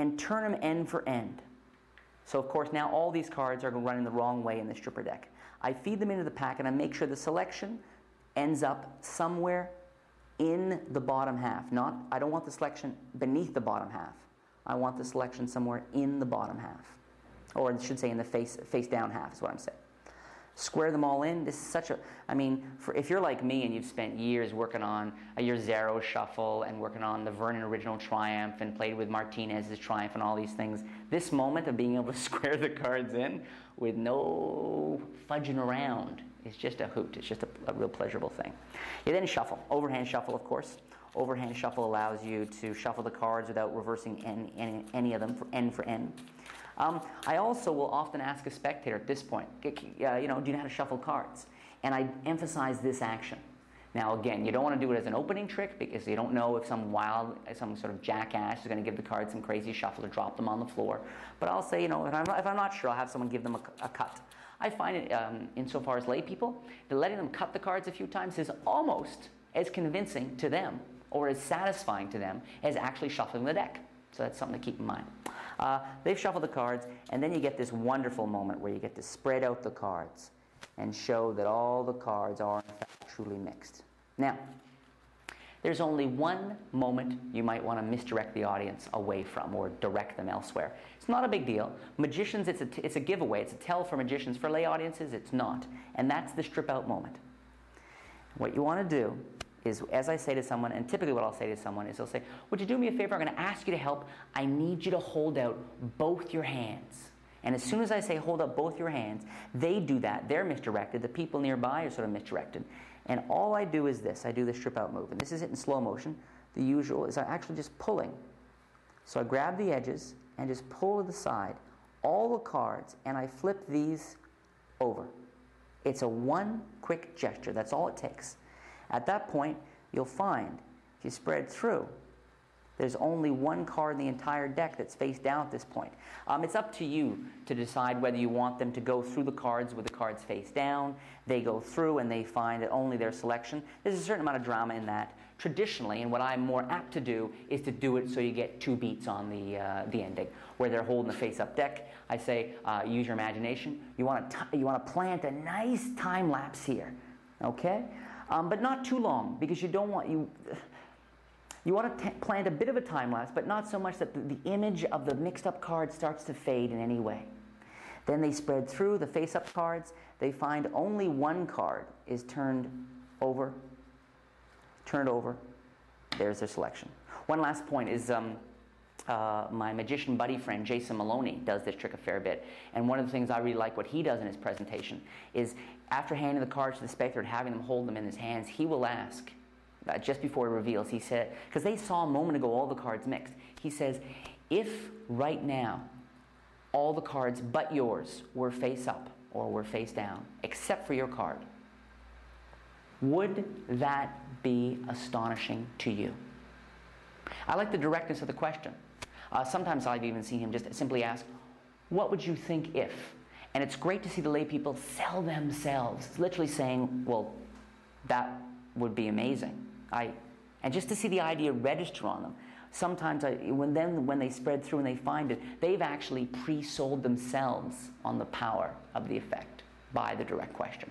and turn them end for end. So of course now all these cards are running the wrong way in the stripper deck. I feed them into the pack and I make sure the selection ends up somewhere in the bottom half. I don't want the selection beneath the bottom half. I want the selection somewhere in the bottom half. Or I should say in the face down half is what I'm saying. Square them all in. This is such a, if you're like me and you've spent years working on your Zero Shuffle and working on the Vernon Original Triumph and played with Martinez's Triumph and all these things, this moment of being able to square the cards in with no fudging around is just a hoot. It's just a real pleasurable thing. You then shuffle. Overhand shuffle, of course. Overhand shuffle allows you to shuffle the cards without reversing any of them end for end. I also will often ask a spectator at this point, do you know how to shuffle cards? And I emphasize this action. Now again, you don't want to do it as an opening trick because you don't know if some sort of jackass is going to give the cards some crazy shuffle or drop them on the floor. But I'll say, if I'm not sure, I'll have someone give them a cut. I find it, insofar as lay people, that letting them cut the cards a few times is almost as convincing to them or as satisfying to them as actually shuffling the deck. So that's something to keep in mind. They've shuffled the cards, and then you get this wonderful moment where you get to spread out the cards and show that all the cards are in fact truly mixed. Now, there's only one moment you might want to misdirect the audience away from or direct them elsewhere. It's not a big deal. Magicians, it's a giveaway. It's a tell for magicians. For lay audiences, it's not. And that's the strip out moment. What you want to do is, as I say to someone, and typically what I'll say to someone is, they'll say, would you do me a favor? I'm going to ask you to help. I need you to hold out both your hands. And as soon as I say hold up both your hands, they do that. They're misdirected. The people nearby are sort of misdirected. And all I do is this. I do the strip out move. And this is it in slow motion. The usual is I'm actually just pulling. So I grab the edges and just pull to the side all the cards, and I flip these over. It's a one quick gesture. That's all it takes. At that point, you'll find, if you spread through, there's only one card in the entire deck that's face down at this point. It's up to you to decide whether you want them to go through the cards with the cards face down. They go through and they find that only their selection. There's a certain amount of drama in that. Traditionally, and what I'm more apt to do, is to do it so you get two beats on the ending, where they're holding the face-up deck. I say, use your imagination. You want to plant a nice time lapse here, okay? But not too long, because you don't want you want to plant a bit of a time lapse, but not so much that the image of the mixed up card starts to fade in any way. Then they spread through the face up cards. They find only one card is turned over. There's their selection. One last point is my magician buddy friend Jason Maloney does this trick a fair bit, and one of the things I really like what he does in his presentation is, after handing the cards to the spectator and having them hold them in his hands, he will ask, just before he reveals, he said, because they saw a moment ago all the cards mixed, he says, if right now all the cards but yours were face up or were face down, except for your card, would that be astonishing to you? I like the directness of the question. Sometimes I've even seen him just simply ask, what would you think if? And it's great to see the lay people sell themselves. It's literally saying, well, that would be amazing. And just to see the idea register on them. Sometimes when they spread through and they find it, they've actually pre-sold themselves on the power of the effect by the direct question.